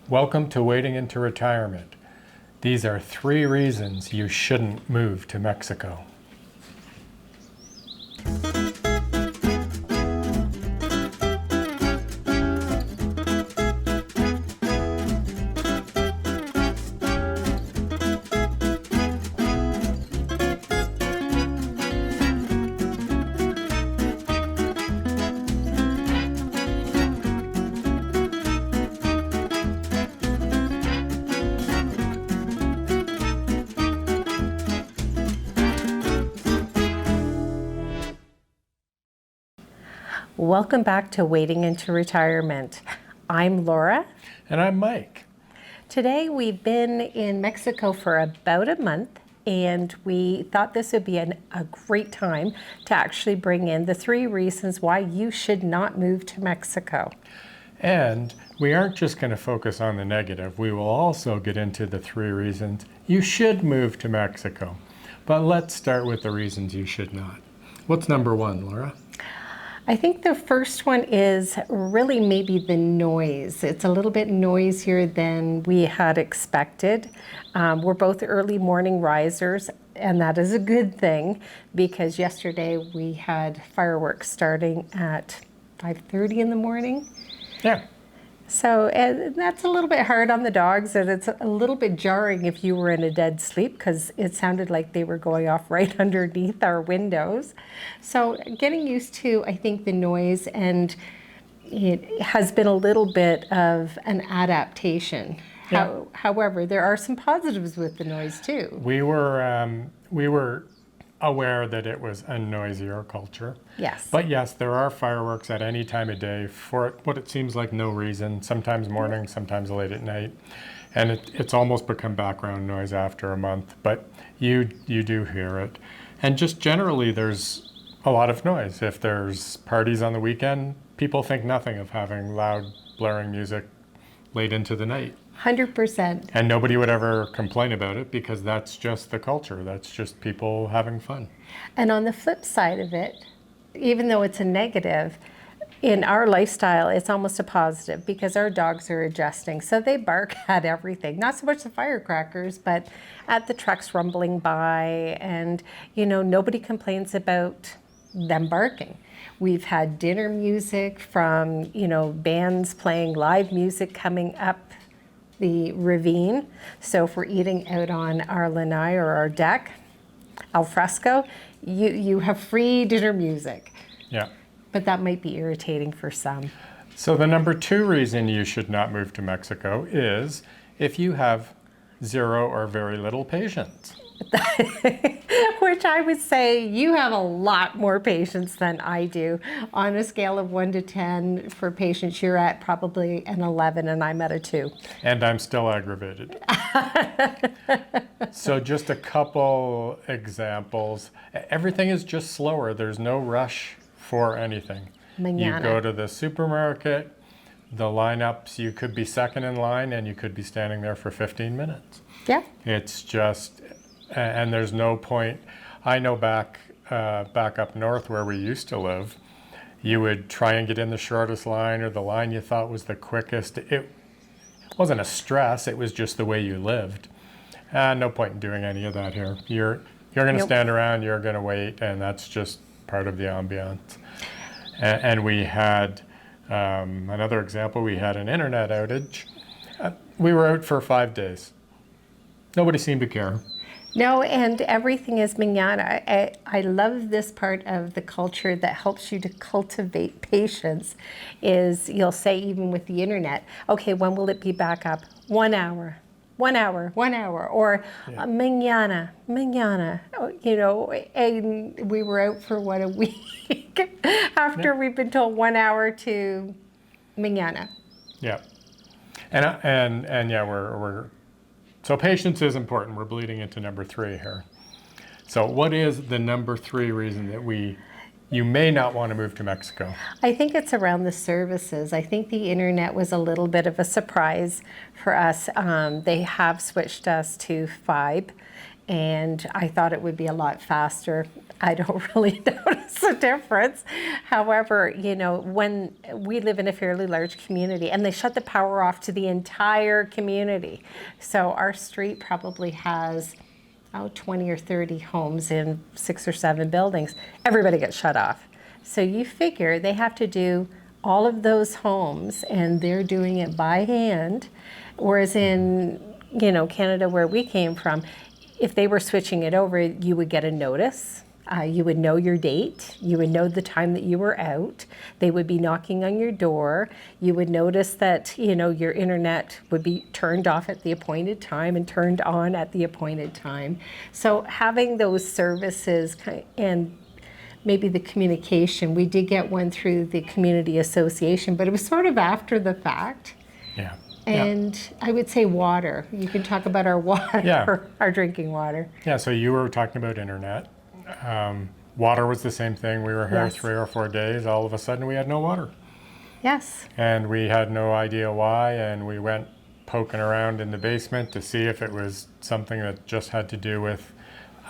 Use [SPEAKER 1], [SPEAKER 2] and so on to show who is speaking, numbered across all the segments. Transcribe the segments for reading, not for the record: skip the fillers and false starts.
[SPEAKER 1] Welcome to Wading into Retirement. These are 3 reasons you shouldn't move to Mexico.
[SPEAKER 2] Welcome back to Wading into Retirement. I'm Laura.
[SPEAKER 1] And I'm Mike.
[SPEAKER 2] Today we've been in Mexico for about a month, and we thought this would be a great time to actually bring in the 3 reasons why you should not move to Mexico.
[SPEAKER 1] And we aren't just going to focus on the negative. We will also get into the 3 reasons you should move to Mexico. But let's start with the reasons you should not. What's number 1, Laura?
[SPEAKER 2] I think the first one is really maybe the noise. It's a little bit noisier than we had expected. We're both early morning risers, and that is a good thing because yesterday we had fireworks starting at 5:30 in the morning.
[SPEAKER 1] Yeah.
[SPEAKER 2] So that's a little bit hard on the dogs, and it's a little bit jarring if you were in a dead sleep because it sounded like they were going off right underneath our windows. So getting used to, I think, the noise, and it has been a little bit of an adaptation.
[SPEAKER 1] Yeah.
[SPEAKER 2] However, there are some positives with the noise too.
[SPEAKER 1] We were aware that it was a noisier culture.
[SPEAKER 2] Yes.
[SPEAKER 1] But yes, there are fireworks at any time of day for what it seems like no reason, sometimes morning, sometimes late at night. And it's almost become background noise after a month, but you do hear it. And just generally, there's a lot of noise. If there's parties on the weekend, people think nothing of having loud, blaring music late into the night.
[SPEAKER 2] 100%.
[SPEAKER 1] And nobody would ever complain about it because that's just the culture. That's just people having fun.
[SPEAKER 2] And on the flip side of it, even though it's a negative, in our lifestyle, it's almost a positive because our dogs are adjusting. So they bark at everything, not so much the firecrackers, but at the trucks rumbling by. And, nobody complains about them barking. We've had dinner music from, bands playing live music coming up the ravine. So if we're eating out on our lanai or our deck, al fresco, you have free dinner music.
[SPEAKER 1] Yeah.
[SPEAKER 2] But that might be irritating for some.
[SPEAKER 1] So the number 2 reason you should not move to Mexico is if you have 0 or very little patience.
[SPEAKER 2] Which I would say you have a lot more patience than I do. On a scale of 1 to 10 for patience, you're at probably an 11 and I'm at a 2.
[SPEAKER 1] And I'm still aggravated. So just a couple examples. Everything is just slower. There's no rush for anything.
[SPEAKER 2] Mañana.
[SPEAKER 1] You go to the supermarket, the lineups, you could be second in line and you could be standing there for 15 minutes.
[SPEAKER 2] Yeah.
[SPEAKER 1] It's just, and there's no point. I know back up north where we used to live, you would try and get in the shortest line or the line you thought was the quickest. It wasn't a stress, it was just the way you lived. No point in doing any of that here. You're going to
[SPEAKER 2] Nope.
[SPEAKER 1] stand around, you're going to wait, and that's just part of the ambiance. And we had another example, we had an internet outage. We were out for 5 days. Nobody seemed to care.
[SPEAKER 2] No, and everything is mañana. I love this part of the culture that helps you to cultivate patience is you'll say even with the internet, okay, when will it be back up? 1 hour. 1 hour, 1 hour, or mañana, and we were out for a week after we've been told 1 hour to mañana.
[SPEAKER 1] Yeah. And yeah, we're so patience is important. We're bleeding into number 3 here. So what is the number 3 reason that you may not want to move to Mexico?
[SPEAKER 2] I think it's around the services. I think the internet was a little bit of a surprise for us. They have switched us to Fibe, and I thought it would be a lot faster. I don't really notice a difference. However, you know, when we live in a fairly large community and they shut the power off to the entire community. So our street probably has 20 or 30 homes in 6 or 7 buildings. Everybody gets shut off. So you figure they have to do all of those homes and they're doing it by hand. Whereas in, you know, Canada where we came from, if they were switching it over, you would get a notice. You would know your date. You would know the time that you were out. They would be knocking on your door. You would notice that, you know, your internet would be turned off at the appointed time and turned on at the appointed time. So having those services and maybe the communication, we did get one through the community association, but it was sort of after the fact.
[SPEAKER 1] Yeah.
[SPEAKER 2] And I would say water. You can talk about our water,
[SPEAKER 1] Yeah.
[SPEAKER 2] our drinking water.
[SPEAKER 1] Yeah, so you were talking about internet. Water was the same thing. We were here
[SPEAKER 2] Yes.
[SPEAKER 1] 3 or 4 days. All of a sudden, we had no water.
[SPEAKER 2] Yes.
[SPEAKER 1] And we had no idea why. And we went poking around in the basement to see if it was something that just had to do with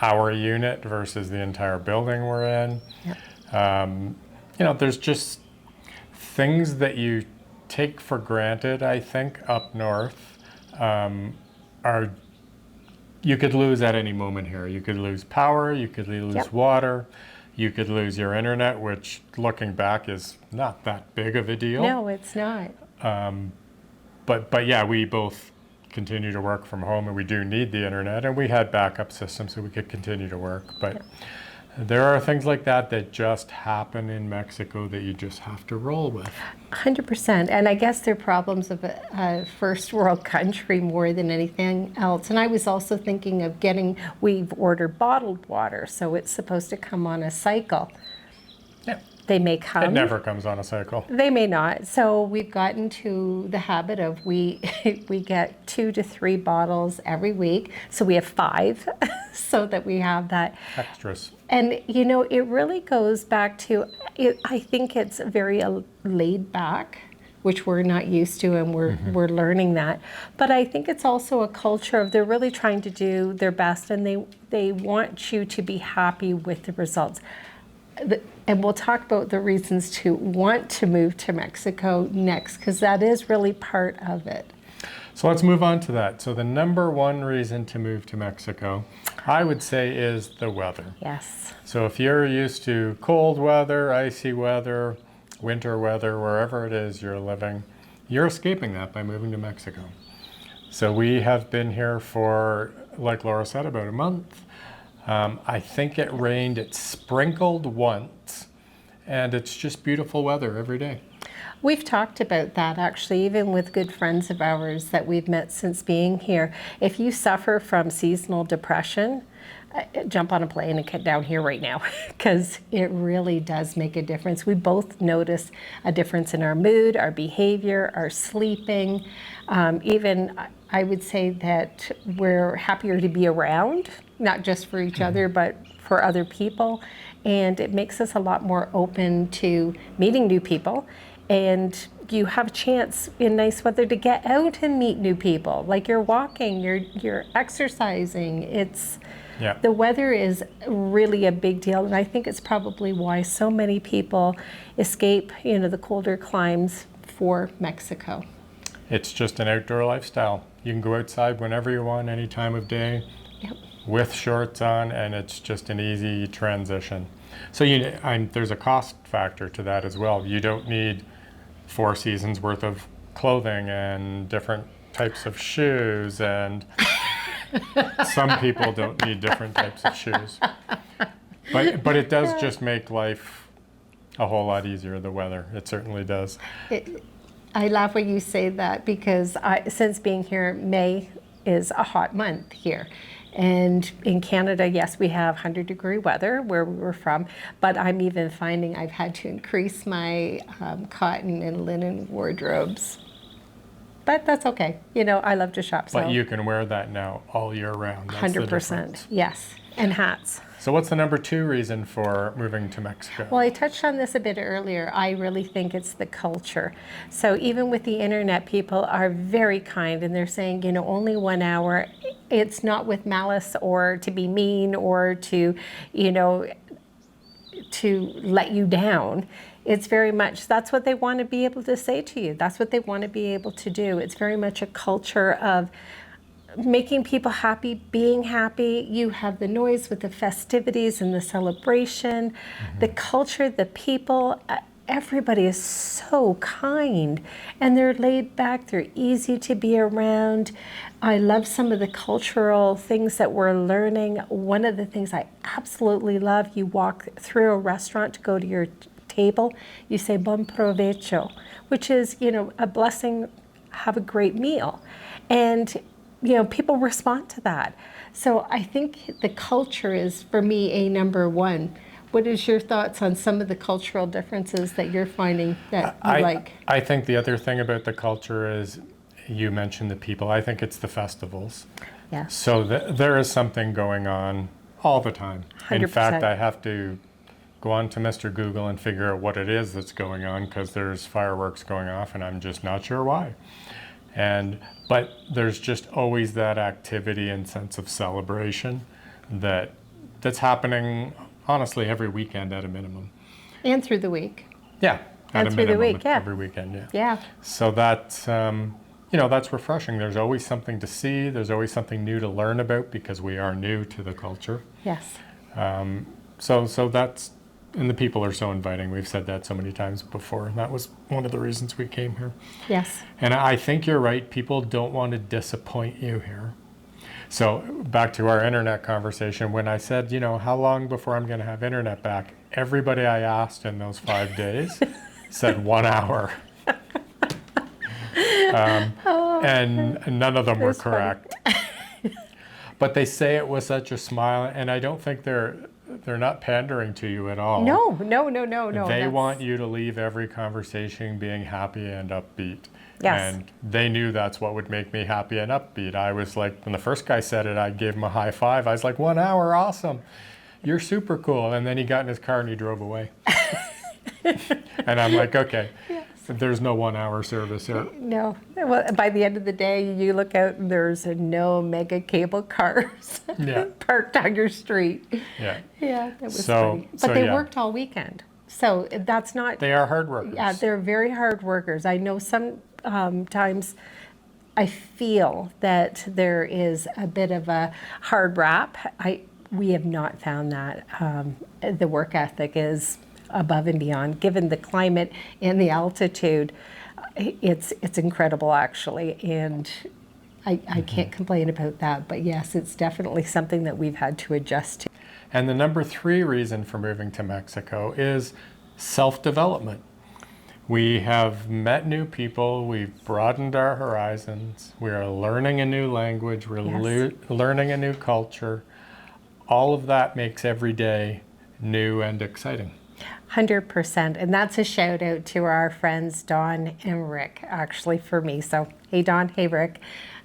[SPEAKER 1] our unit versus the entire building we're in.
[SPEAKER 2] Yep.
[SPEAKER 1] You know, there's just things that you take for granted, I think, up north are you could lose at any moment here. You could lose power, you could lose
[SPEAKER 2] Yep.
[SPEAKER 1] water, you could lose your internet, which looking back is not that big of a deal.
[SPEAKER 2] No, it's not.
[SPEAKER 1] But yeah, we both continue to work from home and we do need the internet and we had backup systems so we could continue to work. But there are things like that that just happen in Mexico that you just have to roll with.
[SPEAKER 2] 100%. And I guess they're problems of a first world country more than anything else. And I was also thinking of we've ordered bottled water, so it's supposed to come on a cycle.
[SPEAKER 1] Yeah.
[SPEAKER 2] They may come.
[SPEAKER 1] It never comes on a cycle.
[SPEAKER 2] They may not. So we've gotten to the habit of we get 2 to 3 bottles every week. So we have 5 so that we have that.
[SPEAKER 1] Extras.
[SPEAKER 2] And you know, it really goes back to I think it's very laid back, which we're not used to, and we're learning that. But I think it's also a culture of they're really trying to do their best, and they want you to be happy with the results. And we'll talk about the reasons to want to move to Mexico next, because that is really part of it.
[SPEAKER 1] So let's move on to that. So the number one reason to move to Mexico, I would say, is the weather.
[SPEAKER 2] Yes.
[SPEAKER 1] So if you're used to cold weather, icy weather, winter weather, wherever it is you're living, you're escaping that by moving to Mexico. So we have been here for, like Laura said, about a month. I think it rained, it sprinkled once, and it's just beautiful weather every day.
[SPEAKER 2] We've talked about that actually, even with good friends of ours that we've met since being here. If you suffer from seasonal depression, jump on a plane and get down here right now, because it really does make a difference. We both notice a difference in our mood, our behavior, our sleeping. Even I would say that we're happier to be around, not just for each other, but for other people. And it makes us a lot more open to meeting new people. And you have a chance in nice weather to get out and meet new people. Like you're walking, you're exercising.
[SPEAKER 1] Yeah.
[SPEAKER 2] The weather is really a big deal, and I think it's probably why so many people escape, you know, the colder climes for Mexico.
[SPEAKER 1] It's just an outdoor lifestyle. You can go outside whenever you want, any time of day,
[SPEAKER 2] Yep.
[SPEAKER 1] with shorts on, and it's just an easy transition. So there's a cost factor to that as well. You don't need 4 seasons worth of clothing and different types of shoes, and some people don't need different types of shoes. But it does just make life a whole lot easier, the weather. It certainly does.
[SPEAKER 2] I laugh when you say that because since being here, May is a hot month here. And in Canada, yes, we have 100-degree weather where we were from, but I'm even finding I've had to increase my cotton and linen wardrobes. But that's okay. You know, I love to shop.
[SPEAKER 1] But
[SPEAKER 2] so
[SPEAKER 1] you can wear that now all year round. That's the
[SPEAKER 2] 100%.
[SPEAKER 1] difference.
[SPEAKER 2] Yes. And hats.
[SPEAKER 1] So what's the number 2 reason for moving to Mexico?
[SPEAKER 2] Well, I touched on this a bit earlier. I really think it's the culture. So even with the internet, people are very kind, and they're saying, you know, only 1 hour. it's not with malice or to be mean or to, to let you down. It's very much, that's what they want to be able to say to you. That's what they want to be able to do. It's very much a culture of making people happy, being happy. You have the noise with the festivities and the celebration, the culture, the people. Everybody is so kind and they're laid back. They're easy to be around. I love some of the cultural things that we're learning. One of the things I absolutely love, you walk through a restaurant to go to your table, you say bon provecho, which is, a blessing, have a great meal. And, people respond to that. So I think the culture is, for me, a number one. What is your thoughts on some of the cultural differences that you're finding that you like?
[SPEAKER 1] I think the other thing about the culture is, you mentioned the people, I think it's the festivals.
[SPEAKER 2] Yeah.
[SPEAKER 1] So there is something going on all the time.
[SPEAKER 2] 100%.
[SPEAKER 1] In fact, I have to go on to Mr. Google and figure out what it is that's going on, because there's fireworks going off and I'm just not sure why. But there's just always that activity and sense of celebration that's happening, honestly, every weekend at a minimum.
[SPEAKER 2] And through the week.
[SPEAKER 1] Yeah, at
[SPEAKER 2] And
[SPEAKER 1] a
[SPEAKER 2] through the
[SPEAKER 1] minimum,
[SPEAKER 2] week, yeah.
[SPEAKER 1] every weekend, yeah.
[SPEAKER 2] Yeah.
[SPEAKER 1] So that's, that's refreshing. There's always something to see. There's always something new to learn about, because we are new to the culture.
[SPEAKER 2] Yes.
[SPEAKER 1] So that's, and the people are so inviting. We've said that so many times before, and that was one of the reasons we came here.
[SPEAKER 2] Yes.
[SPEAKER 1] And I think you're right. People don't want to disappoint you here. So back to our internet conversation, when I said, how long before I'm going to have internet back? Everybody I asked in those 5 days said 1 hour. And none of them were
[SPEAKER 2] That's funny.
[SPEAKER 1] correct. But they say it with such a smile, and I don't think they're not pandering to you at all.
[SPEAKER 2] No.
[SPEAKER 1] They want you to leave every conversation being happy and upbeat.
[SPEAKER 2] Yes.
[SPEAKER 1] And they knew that's what would make me happy and upbeat. I was like, when the first guy said it, I gave him a high five. I was like, 1 hour, awesome. You're super cool. And then he got in his car and he drove away. And I'm like, okay, there's no 1 hour service here.
[SPEAKER 2] No. Well, by the end of the day, you look out and there's no mega cable cars
[SPEAKER 1] Yeah.
[SPEAKER 2] parked on your street.
[SPEAKER 1] Yeah.
[SPEAKER 2] Yeah, that was
[SPEAKER 1] So-
[SPEAKER 2] funny. But
[SPEAKER 1] so
[SPEAKER 2] they
[SPEAKER 1] yeah.
[SPEAKER 2] worked all weekend. So that's not,
[SPEAKER 1] They are hard workers.
[SPEAKER 2] yeah, they're very hard workers. I know sometimes I feel that there is a bit of a hard rap. We have not found that. The work ethic is above and beyond. Given the climate and the altitude, it's incredible actually, and I can't complain about that. But yes, it's definitely something that we've had to adjust to.
[SPEAKER 1] And the number 3 reason for moving to Mexico is self-development. We have met new people, we've broadened our horizons, we are learning a new language, we're
[SPEAKER 2] Yes.
[SPEAKER 1] learning a new culture. All of that makes every day new and exciting.
[SPEAKER 2] 100%. And that's a shout out to our friends Dawn and Rick, actually, for me. So, hey, Dawn, hey, Rick.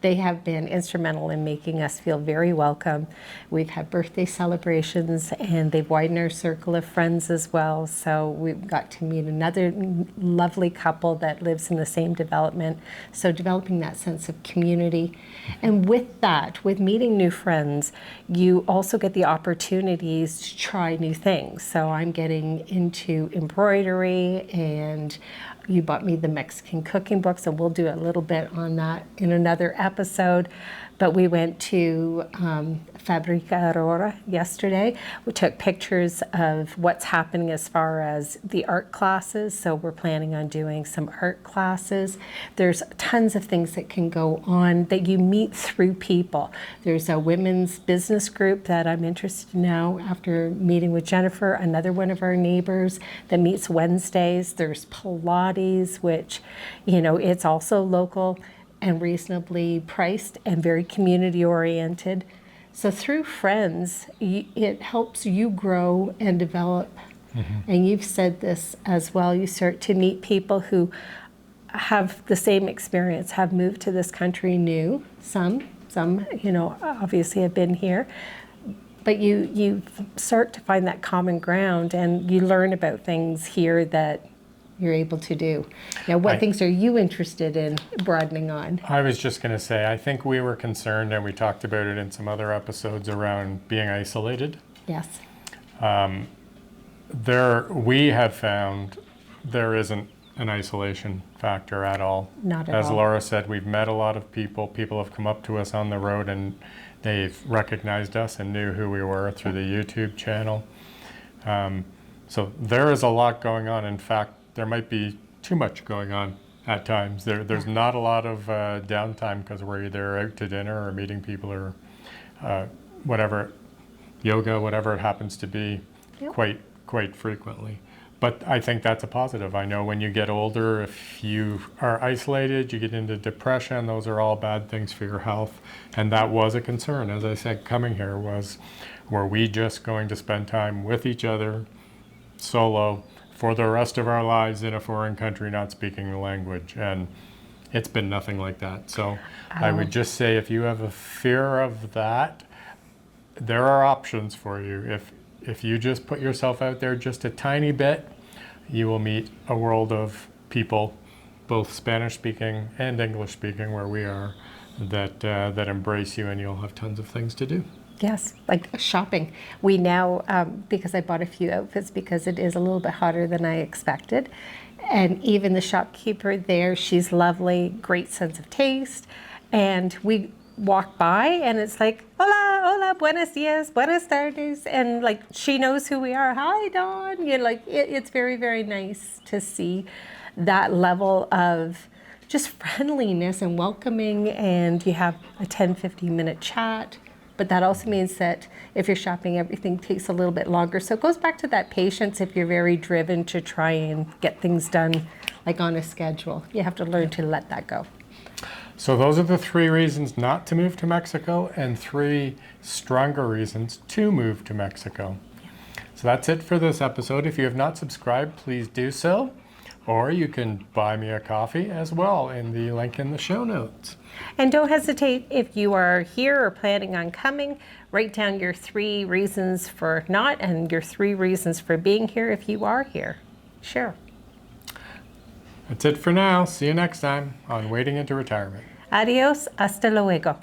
[SPEAKER 2] They have been instrumental in making us feel very welcome. We've had birthday celebrations and they've widened our circle of friends as well. So we've got to meet another lovely couple that lives in the same development. So developing that sense of community. And with that, with meeting new friends, you also get the opportunities to try new things. So I'm getting into embroidery, and you bought me the Mexican cooking books, and we'll do a little bit on that in another episode. But we went to Fabrica Aurora yesterday. We took pictures of what's happening as far as the art classes. So we're planning on doing some art classes. There's tons of things that can go on that you meet through people. There's a women's business group that I'm interested in now after meeting with Jennifer, another one of our neighbors that meets Wednesdays. There's Pilates, which, it's also local and reasonably priced and very community oriented. So through friends, it helps you grow and develop. And you've said this as well. You start to meet people who have the same experience, have moved to this country new. Some, obviously have been here. But you start to find that common ground, and you learn about things here that you're able to do. Now, what things are you interested in broadening on?
[SPEAKER 1] I was just going to say, I think we were concerned, and we talked about it in some other episodes around being isolated.
[SPEAKER 2] Yes.
[SPEAKER 1] We have found there isn't an isolation factor at all.
[SPEAKER 2] Not at
[SPEAKER 1] As
[SPEAKER 2] all.
[SPEAKER 1] Laura said, we've met a lot of people. People have come up to us on the road and they've recognized us and knew who we were through the YouTube channel. So there is a lot going on. In fact, there might be too much going on at times. There's not a lot of downtime because we're either out to dinner or meeting people or whatever, yoga, whatever it happens to be,
[SPEAKER 2] Yep.
[SPEAKER 1] quite frequently. But I think that's a positive. I know when you get older, if you are isolated, you get into depression. Those are all bad things for your health. And that was a concern. As I said, coming here was, were we just going to spend time with each other, solo, for the rest of our lives in a foreign country not speaking the language? And it's been nothing like that. So I would just say, if you have a fear of that, there are options for you. If you just put yourself out there just a tiny bit, you will meet a world of people, both Spanish speaking and English speaking where we are, that embrace you, and you'll have tons of things to do.
[SPEAKER 2] Yes, like shopping. We now, because I bought a few outfits because it is a little bit hotter than I expected. And even the shopkeeper there, she's lovely, great sense of taste. And we walk by and it's like, hola, hola, buenos dias, buenas tardes. And like, she knows who we are. Hi, Dawn. You know, like, it's very, very nice to see that level of just friendliness and welcoming. And you have a 10-15 minute chat. But that also means that if you're shopping, everything takes a little bit longer. So it goes back to that patience if you're very driven to try and get things done like on a schedule. You have to learn to let that go.
[SPEAKER 1] So those are the 3 reasons not to move to Mexico and 3 stronger reasons to move to Mexico. So that's it for this episode. If you have not subscribed, please do so. Or you can buy me a coffee as well in the link in the show notes.
[SPEAKER 2] And don't hesitate, if you are here or planning on coming, write down your 3 reasons for not and your 3 reasons for being here if you are here. Sure.
[SPEAKER 1] That's it for now. See you next time on Wading into Retirement.
[SPEAKER 2] Adios, hasta luego.